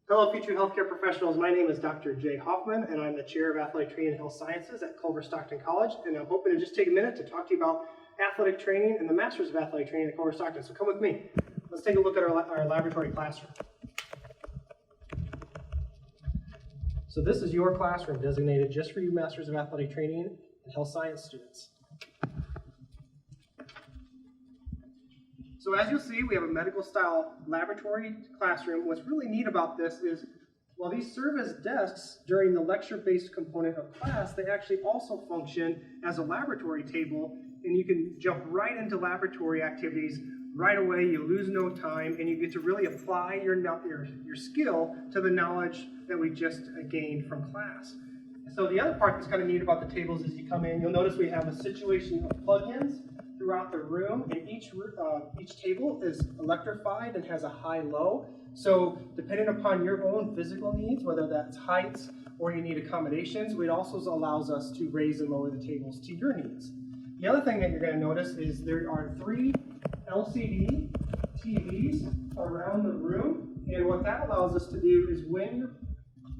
Hello, future healthcare professionals. My name is Dr. Jay Hoffman, and I'm the Chair of Athletic Training and Health Sciences at Culver Stockton College. And I'm hoping to just take a minute to talk to you about athletic training and the Masters of Athletic Training at Culver Stockton. So come with me. Let's take a look at our laboratory classroom. So this is your classroom designated just for you Masters of Athletic Training and Health Science students. So as you'll see, we have a medical style laboratory classroom. What's really neat about this is while these serve as desks during the lecture-based component of class, they actually also function as a laboratory table, and you can jump right into laboratory activities right away. You lose no time, and you get to really apply your skill to the knowledge that we just gained from class. So the other part that's kind of neat about the tables is you come in, you'll notice we have a situation of plugins throughout the room, and each table is electrified and has a high-low. So depending upon your own physical needs, whether that's heights or you need accommodations, it also allows us to raise and lower the tables to your needs. The other thing that you're going to notice is there are 3 LCD TVs around the room, and what that allows us to do is when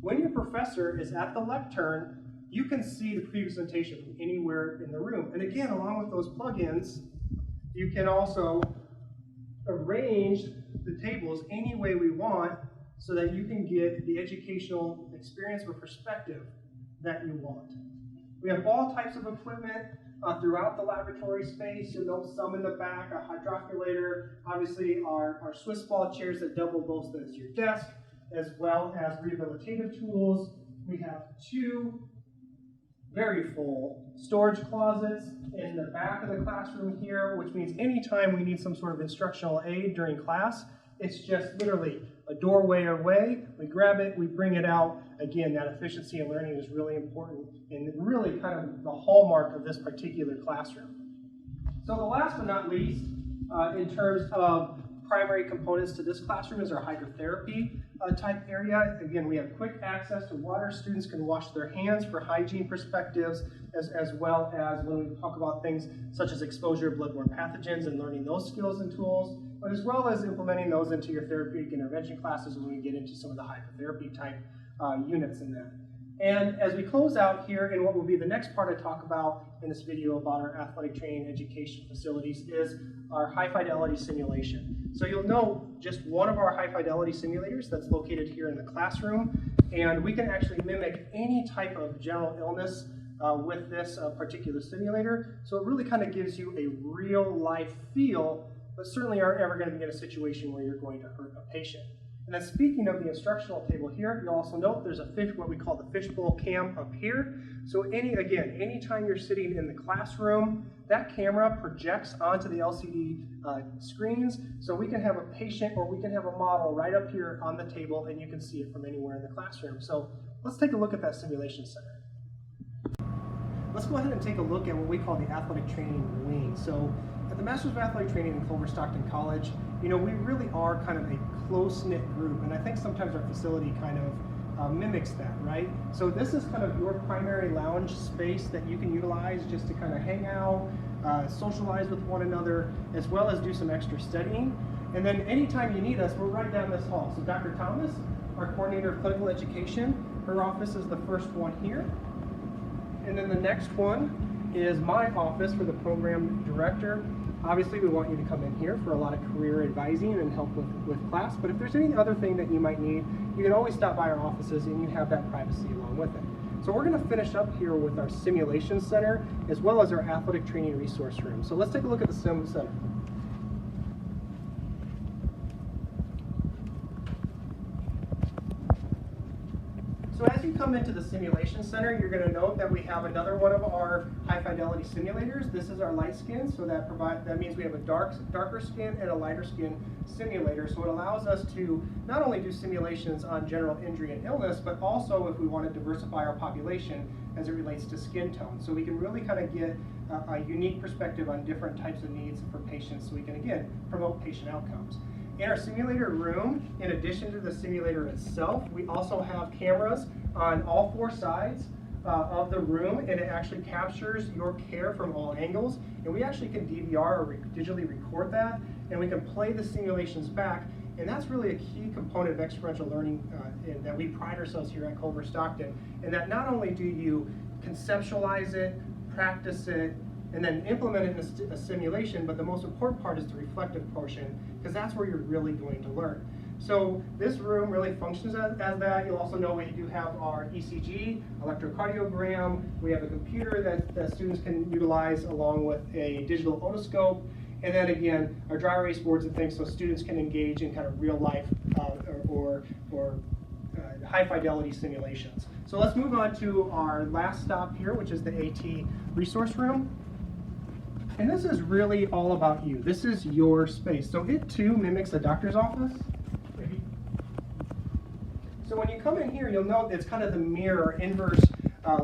your professor is at the lectern, you can see the presentation from anywhere in the room. And again, along with those plugins, you can also arrange the tables any way we want so that you can get the educational experience or perspective that you want. We have all types of equipment throughout the laboratory space. You'll note some in the back, a hydrocollator, obviously our Swiss ball chairs that double both as your desk, as well as rehabilitative tools. We have 2 very full storage closets in the back of the classroom here, which means anytime we need some sort of instructional aid during class, it's just literally a doorway away. We grab it, we bring it out. Again, that efficiency in learning is really important and really kind of the hallmark of this particular classroom. So the last but not least, in terms of primary components to this classroom is our hydrotherapy type area. Again, we have quick access to water. Students can wash their hands for hygiene perspectives, as well as when we talk about things such as exposure of bloodborne pathogens and learning those skills and tools, but as well as implementing those into your therapeutic intervention classes when we get into some of the hydrotherapy type units in that. And as we close out here, and what will be the next part I talk about in this video about our athletic training education facilities is our high fidelity simulation. So you'll note just one of our high fidelity simulators that's located here in the classroom, and we can actually mimic any type of general illness with this particular simulator. So it really kind of gives you a real life feel, but certainly aren't ever going to be in a situation where you're going to hurt a patient. And then speaking of the instructional table here, you'll also note there's what we call the fishbowl cam up here. So anytime you're sitting in the classroom, that camera projects onto the LCD screens, so we can have a patient or we can have a model right up here on the table and you can see it from anywhere in the classroom. So let's take a look at that simulation center. Let's go ahead and take a look at what we call the athletic training wing. So at the Masters of Athletic Training in Culver Stockton College, we really are kind of a close-knit group, and I think sometimes our facility kind of mimics that, right? So this is kind of your primary lounge space that you can utilize just to kind of hang out, socialize with one another, as well as do some extra studying. And then anytime you need us, we're right down this hall. So Dr. Thomas, our coordinator of clinical education, her office is the first one here. And then the next one is my office for the program director. Obviously, we want you to come in here for a lot of career advising and help with class, but if there's any other thing that you might need, you can always stop by our offices and you have that privacy along with it. So we're going to finish up here with our simulation center as well as our athletic training resource room. So let's take a look at the sim center. So as you come into the simulation center, you're going to note that we have another one of our high fidelity simulators. This is our light skin, so that means we have a darker skin and a lighter skin simulator. So it allows us to not only do simulations on general injury and illness, but also if we want to diversify our population as it relates to skin tone. So we can really kind of get a unique perspective on different types of needs for patients, so we can again promote patient outcomes. In our simulator room, in addition to the simulator itself, we also have cameras on all 4 sides of the room, and it actually captures your care from all angles. And we actually can DVR or digitally record that, and we can play the simulations back And that's really a key component of experiential learning and that we pride ourselves here at Culver Stockton, and that not only do you conceptualize it, practice it, and then implement it in a simulation, but the most important part is the reflective portion, because that's where you're really going to learn. So this room really functions as that. You'll also know we do have our ECG, electrocardiogram. We have a computer that students can utilize along with a digital otoscope. And then again, our dry erase boards and things so students can engage in kind of real life or high fidelity simulations. So let's move on to our last stop here, which is the AT resource room. And this is really all about you. This is your space. So it too mimics a doctor's office. So when you come in here, you'll note it's kind of the mirror, inverse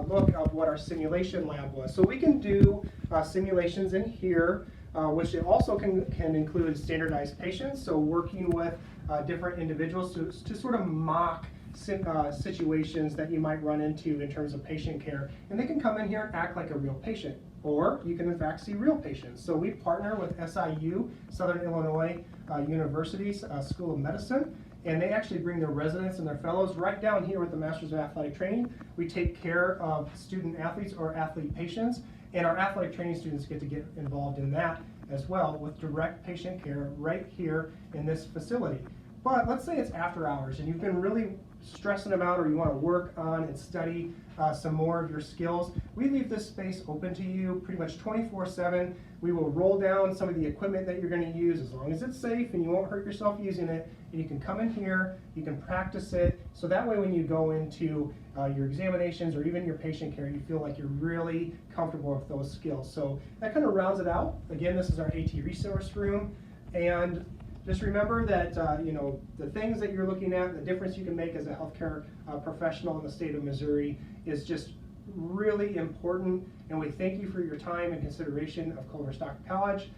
look of what our simulation lab was. So we can do simulations in here, which it also can include standardized patients. So working with different individuals to sort of mock situations that you might run into in terms of patient care. And they can come in here and act like a real patient. Or you can in fact see real patients. So we partner with SIU, Southern Illinois University School of Medicine, and they actually bring their residents and their fellows right down here with the Masters of Athletic Training. We take care of student athletes or athlete patients, and our athletic training students get to get involved in that as well with direct patient care right here in this facility. But let's say it's after hours and you've been really stressing them out, or you want to work on and study some more of your skills. We leave this space open to you pretty much 24/7. We will roll down some of the equipment that you're going to use as long as it's safe and you won't hurt yourself using it. And you can come in here, you can practice it, so that way when you go into your examinations or even your patient care, you feel like you're really comfortable with those skills. So that kind of rounds it out. Again, this is our AT resource room, and just remember that the things that you're looking at, the difference you can make as a healthcare professional in the state of Missouri is just really important, and we thank you for your time and consideration of Culver Stockton College.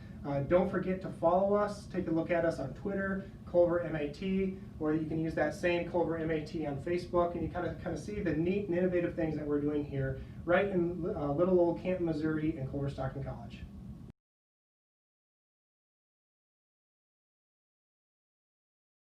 Don't forget to follow us. Take a look at us on Twitter, Culver MAT, or you can use that same Culver MAT on Facebook, and you kind of see the neat and innovative things that we're doing here right in little old Canton, Missouri, and Culver Stockton College.